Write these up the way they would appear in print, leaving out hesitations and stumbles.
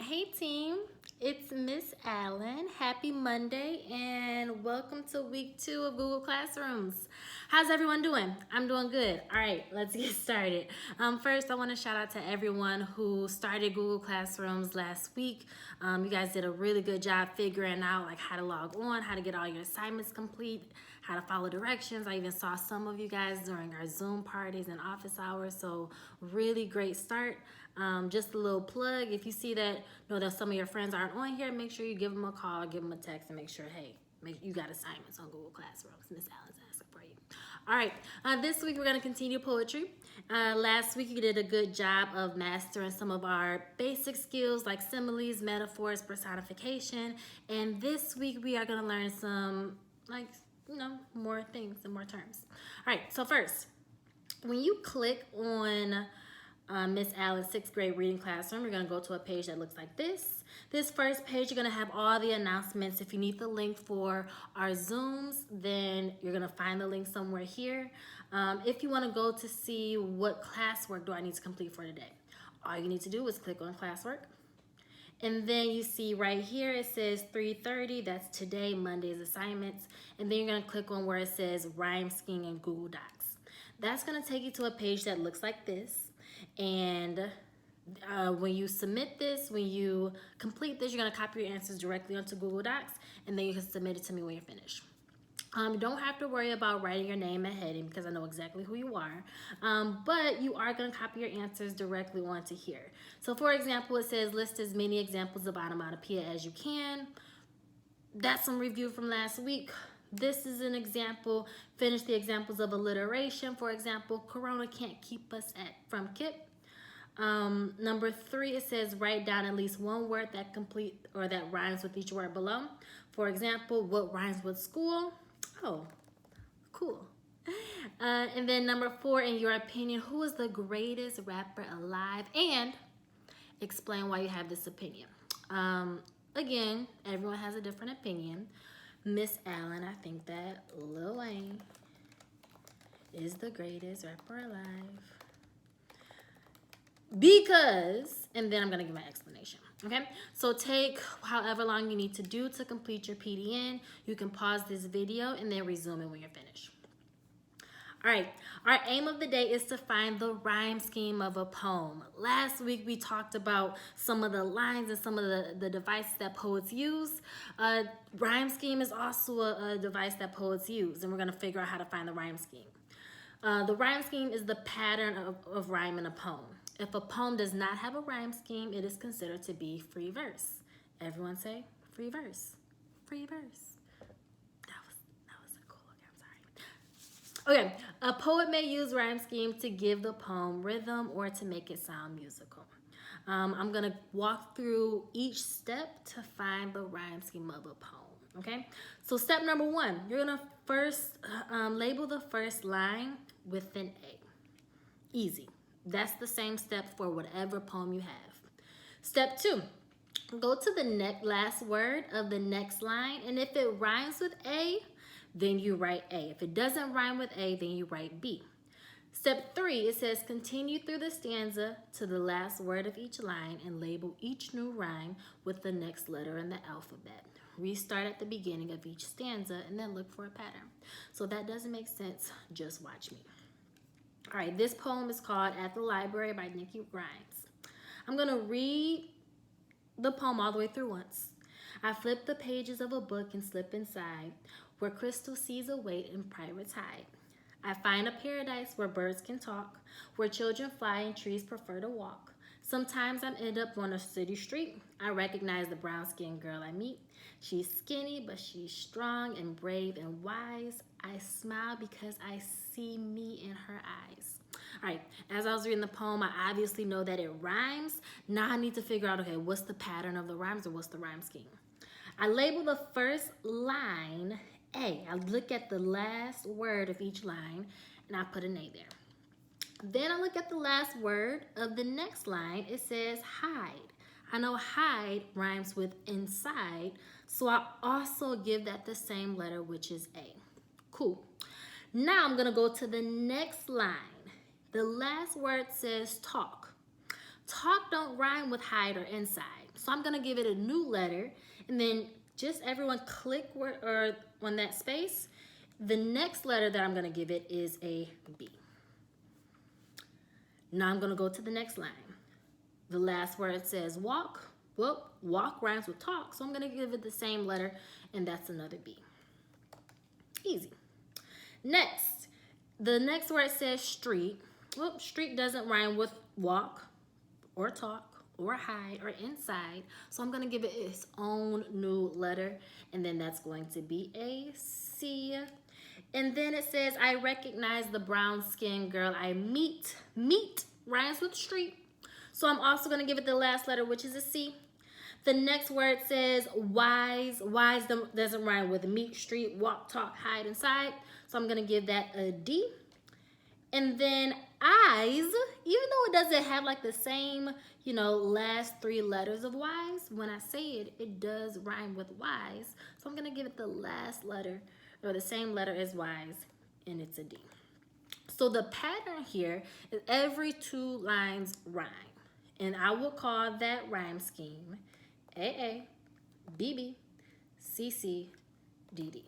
Hey team, it's Miss Allen. Happy Monday and welcome to week 2 of Google Classrooms. How's everyone doing? I'm doing good. All right, let's get started. First, I want to shout out to everyone who started Google Classrooms last week. You guys did a really good job figuring out like how to log on, how to get all your assignments complete, how to follow directions. I even saw some of you guys during our Zoom parties and office hours, so really great start. Just a little plug, if you see that some of your friends aren't on here, make sure you give them a call, give them a text, and make sure, hey, you got assignments on Google Classrooms. Miss Allen's asking for you. All right, this week we're going to continue poetry. Last week you did a good job of mastering some of our basic skills like similes, metaphors, personification, and this week we are going to learn some more things and more terms. All right, so first, when you click on Miss Allen's 6th grade reading classroom, you're going to go to a page that looks like this. This first page, you're going to have all the announcements. If you need the link for our Zooms, then you're going to find the link somewhere here. If you want to go to see what classwork do I need to complete for today, all you need to do is click on classwork. And then you see right here, it says 3:30, that's today, Monday's assignments. And then you're gonna click on where it says Rhyme Scheme in Google Docs. That's gonna take you to a page that looks like this. And when you submit this, when you complete this, you're gonna copy your answers directly onto Google Docs, and then you can submit it to me when you're finished. You don't have to worry about writing your name and heading because I know exactly who you are, but you are going to copy your answers directly onto here. So for example, it says list as many examples of onomatopoeia as you can. That's some review from last week. This is an example. Finish the examples of alliteration. For example, Corona can't keep us from Kip. Number 3, it says write down at least one word that rhymes with each word below. For example, what rhymes with school? Oh, cool. And then number 4, in your opinion, who is the greatest rapper alive? And explain why you have this opinion. Again, everyone has a different opinion. Miss Allen, I think that Lil Wayne is the greatest rapper alive. Because, and then I'm going to give my explanation. Okay, so take however long you need to do to complete your PDN. You can pause this video and then resume it when you're finished. All right, our aim of the day is to find the rhyme scheme of a poem. Last week we talked about some of the lines and some of the devices that poets use. Rhyme scheme is also a device that poets use, and we're going to figure out how to find the rhyme scheme. The rhyme scheme is the pattern of rhyme in a poem. If a poem does not have a rhyme scheme, it is considered to be free verse. Everyone say free verse. Free verse. That was a cool. Okay, I'm sorry. Okay, a poet may use rhyme scheme to give the poem rhythm or to make it sound musical. I'm gonna walk through each step to find the rhyme scheme of a poem. Okay, so step number 1, you're gonna first label the first line with an A. Easy. That's the same step for whatever poem you have. Step 2, go to the last word of the next line, and if it rhymes with A, then you write A. If it doesn't rhyme with A, then you write B. Step 3, it says continue through the stanza to the last word of each line and label each new rhyme with the next letter in the alphabet. Restart at the beginning of each stanza and then look for a pattern. So if that doesn't make sense, just watch me. All right, this poem is called At the Library by Nikki Grimes. I'm going to read the poem all the way through once. I flip the pages of a book and slip inside, where crystal seas await in private tide. I find a paradise where birds can talk, where children fly and trees prefer to walk. Sometimes I end up on a city street. I recognize the brown-skinned girl I meet. She's skinny, but she's strong and brave and wise. I smile because I see me in her eyes. All right, as I was reading the poem, I obviously know that it rhymes. Now I need to figure out, okay, what's the pattern of the rhymes or what's the rhyme scheme? I label the first line A. I look at the last word of each line and I put an A there. Then I look at the last word of the next line. It says hide. I know hide rhymes with inside, so I also give that the same letter, which is A. Cool. Now I'm going to go to the next line. The last word says talk. Talk don't rhyme with hide or inside. So I'm gonna give it a new letter, and then just everyone click where, or on that space. The next letter that I'm gonna give it is a B. Now I'm gonna go to the next line. The last word says walk. Well, walk rhymes with talk, so I'm gonna give it the same letter, and that's another B. Easy. Next, the next word says street. Well, street doesn't rhyme with walk or talk or hide or inside, so I'm gonna give it its own new letter, and then that's going to be a C. And then it says, I recognize the brown-skinned girl I meet. Meet rhymes with street, so I'm also gonna give it the last letter, which is a C. The next word says wise. Wise doesn't rhyme with meet, street, walk, talk, hide, inside. So I'm going to give that a D. And then eyes, even though it doesn't have like the same, last three letters of wise, when I say it, it does rhyme with wise. So I'm going to give it the last letter or the same letter as wise, and it's a D. So the pattern here is every 2 lines rhyme. And I will call that rhyme scheme AA, BB, CC, DD.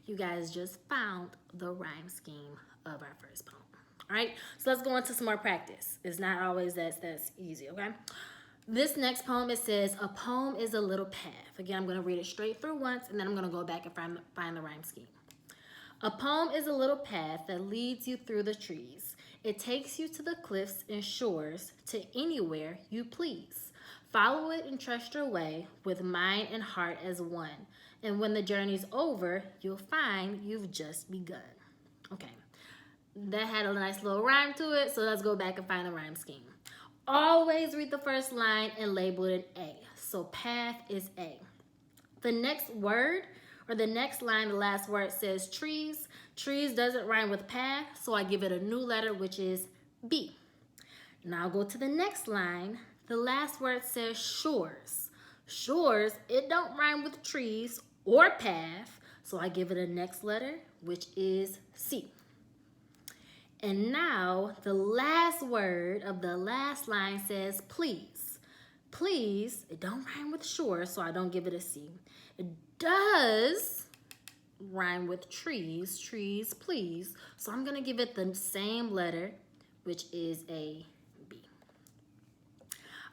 You guys just found the rhyme scheme of our first poem. All right, so let's go into some more practice. It's not always that's easy, okay? This next poem, it says, a poem is a little path. Again, I'm gonna read it straight through once, and then I'm gonna go back and find the rhyme scheme. A poem is a little path that leads you through the trees. It takes you to the cliffs and shores, to anywhere you please. Follow it and trust your way with mind and heart as one. And when the journey's over, you'll find you've just begun. Okay, that had a nice little rhyme to it, so let's go back and find the rhyme scheme. Always read the first line and label it A. So path is A. The next word, or the next line, the last word says trees. Trees doesn't rhyme with path, so I give it a new letter, which is B. Now I'll go to the next line. The last word says shores. Shores, it don't rhyme with trees or path, so I give it a next letter, which is C. And now the last word of the last line says please. Please, it don't rhyme with shore, so I don't give it a C. It does rhyme with trees, trees, please, so I'm gonna give it the same letter, which is a B.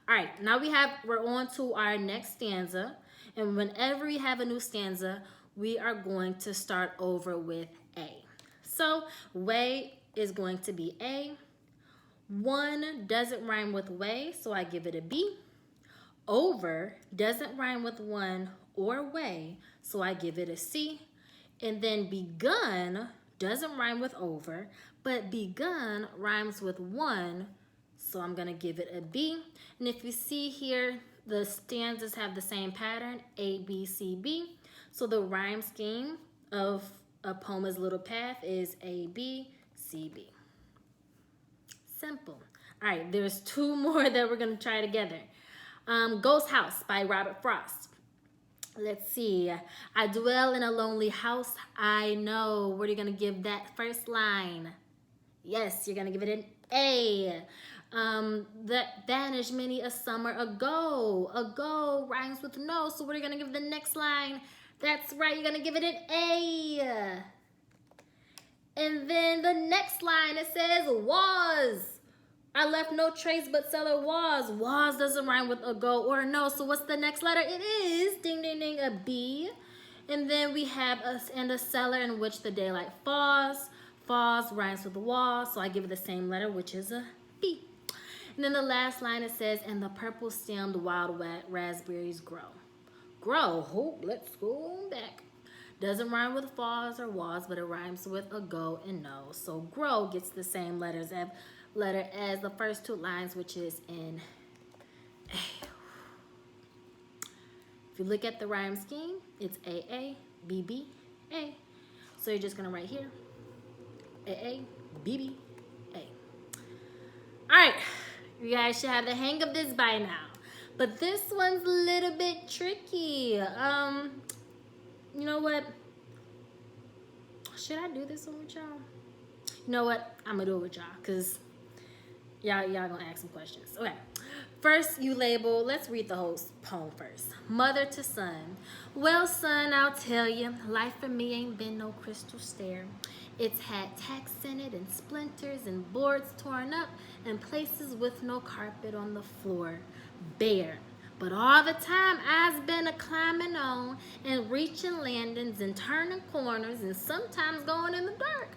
All right, now we're on to our next stanza, and whenever we have a new stanza, we are going to start over with A. So way is going to be A. One doesn't rhyme with way, so I give it a B. Over doesn't rhyme with one or way, so I give it a C. And then begun doesn't rhyme with over, but begun rhymes with one, so I'm gonna give it a B. And if you see here, the stanzas have the same pattern, A, B, C, B. So the rhyme scheme of a poem's little path is A, B, C, B. Simple. All right, there's 2 more that we're gonna try together. Ghost House by Robert Frost. Let's see. I dwell in a lonely house, I know. What are you gonna give that first line? Yes, you're gonna give it an A. That vanished many a summer ago. Ago rhymes with no, so what are you gonna give the next line? That's right, you're gonna give it an A. And then the next line, it says was. I left no trace but cellar was. Was doesn't rhyme with ago or no, so what's the next letter? It is, ding, ding, ding, a B. And then we have a cellar in which the daylight falls. Falls rhymes with wall, so I give it the same letter, which is a B. And then the last line, it says, and the purple stemmed wild raspberries grow. Grow, oh, let's go back. Doesn't rhyme with falls or was, but it rhymes with ago and no. So grow gets the same letter as the first 2 lines, which is in A. If you look at the rhyme scheme, it's AA, BB, A. So you're just gonna write here, AA, BB, A. All right, you guys should have the hang of this by now. But this one's a little bit tricky. You know what? Should I do this one with y'all? You know what? I'm gonna do it with y'all, because Y'all gonna ask some questions. Okay. First, you label, let's read the whole poem first. Mother to son. Well, son, I'll tell you, life for me ain't been no crystal stair. It's had tacks in it and splinters and boards torn up and places with no carpet on the floor. Bare. But all the time I've been a climbing on and reaching landings and turning corners and sometimes going in the dark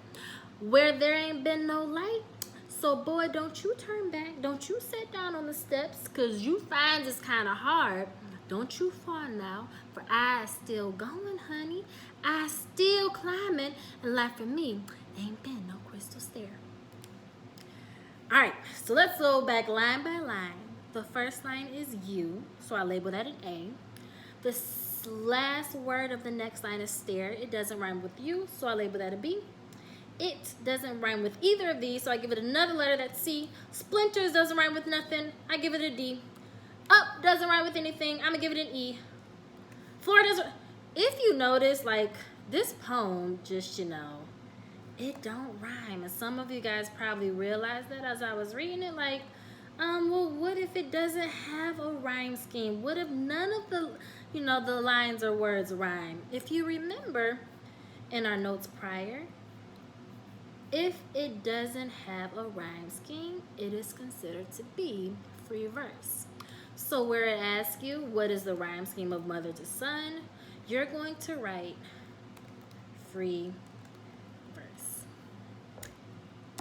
where there ain't been no light. So boy, don't you turn back. Don't you sit down on the steps, cause you find it's kind of hard. Don't you fall now, for I still going, honey. I still climbing, and life for me ain't been no crystal stair. All right, so let's go back line by line. The first line is you, so I label that an A. The last word of the next line is stair. It doesn't rhyme with you, so I label that a B. It doesn't rhyme with either of these, so I give it another letter, that's C. Splinters doesn't rhyme with nothing, I give it a D. Up doesn't rhyme with anything, I'm gonna give it an E. Floor doesn't. If you notice, like, this poem just, it don't rhyme. And some of you guys probably realized that as I was reading it, like, well, what if it doesn't have a rhyme scheme? What if none of the, the lines or words rhyme? If you remember in our notes prior, if it doesn't have a rhyme scheme, it is considered to be free verse. So where it asks you, what is the rhyme scheme of mother to son, you're going to write free verse.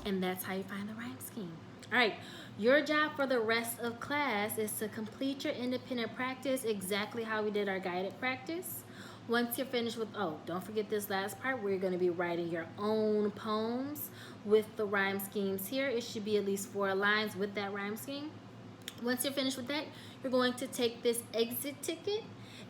And that's how you find the rhyme scheme. All right, your job for the rest of class is to complete your independent practice exactly how we did our guided practice. Once you're finished with, don't forget this last part, where you're going to be writing your own poems with the rhyme schemes here. It should be at least 4 lines with that rhyme scheme. Once you're finished with that, you're going to take this exit ticket,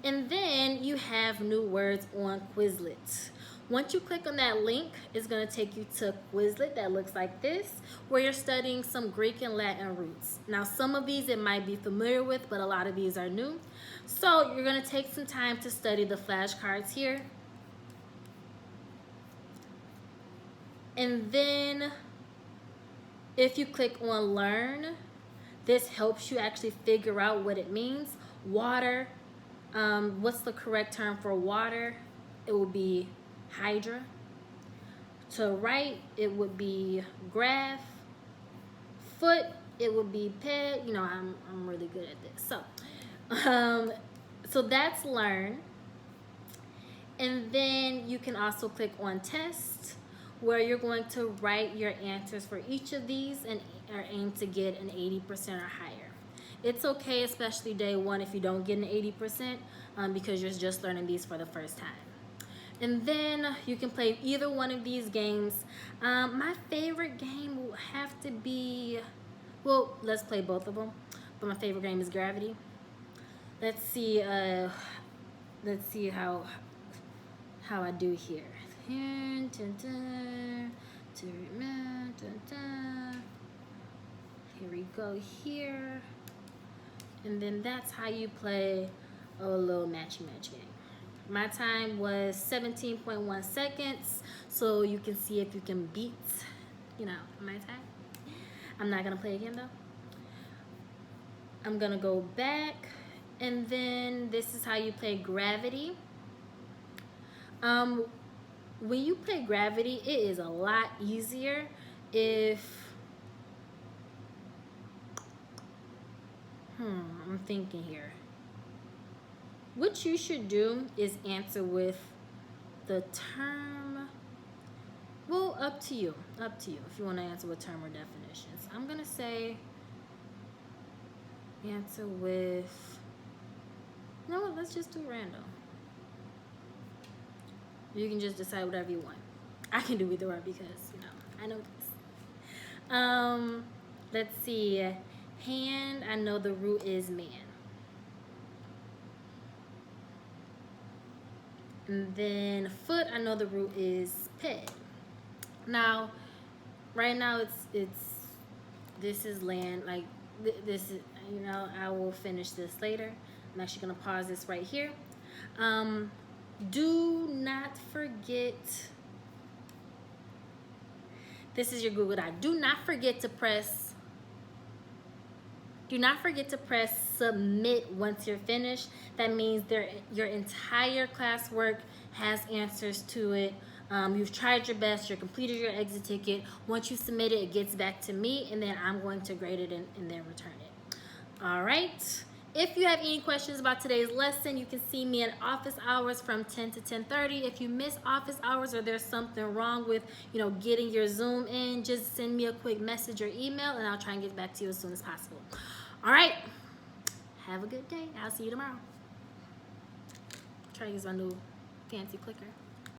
and then you have new words on Quizlet. Once you click on that link, it's going to take you to Quizlet that looks like this, where you're studying some Greek and Latin roots. Now, some of these it might be familiar with, but a lot of these are new. So you're going to take some time to study the flashcards here. And then if you click on Learn, this helps you actually figure out what it means. Water, what's the correct term for water? It will be hydra. To write, it would be graph. Foot, it would be ped. I'm really good at this. So that's learn. And then you can also click on test, where you're going to write your answers for each of these and are aimed to get an 80% or higher. It's okay, especially day one, if you don't get an 80%, because you're just learning these for the first time. And then you can play either one of these games. My favorite game will have to be, well, let's play both of them, but my favorite game is Gravity. Let's see how I do here. Here we go here. And then that's how you play a little matchy match game. My time was 17.1 seconds, so you can see if you can beat, my time. I'm not gonna play again though. I'm gonna go back, and then this is how you play Gravity. When you play Gravity, it is a lot easier if, I'm thinking here. What you should do is answer with the term, well, up to you, if you want to answer with term or definitions. I'm going to say answer with, let's just do random. You can just decide whatever you want. I can do either or because, I know this. Let's see. Hand, I know the root is man. And then foot, I know the root is ped. Now, right now this is land, like this is, I will finish this later. I'm actually gonna pause this right here. Do not forget, this is your Google Doc. Do not forget to press Do not forget to press submit once you're finished. That means your entire classwork has answers to it. You've tried your best, you've completed your exit ticket. Once you submit it, it gets back to me, and then I'm going to grade it and then return it. All right. If you have any questions about today's lesson, you can see me at office hours from 10 to 10:30. If you miss office hours or there's something wrong with, getting your Zoom in, just send me a quick message or email, and I'll try and get back to you as soon as possible. All right. Have a good day. I'll see you tomorrow. Try to use my new fancy clicker.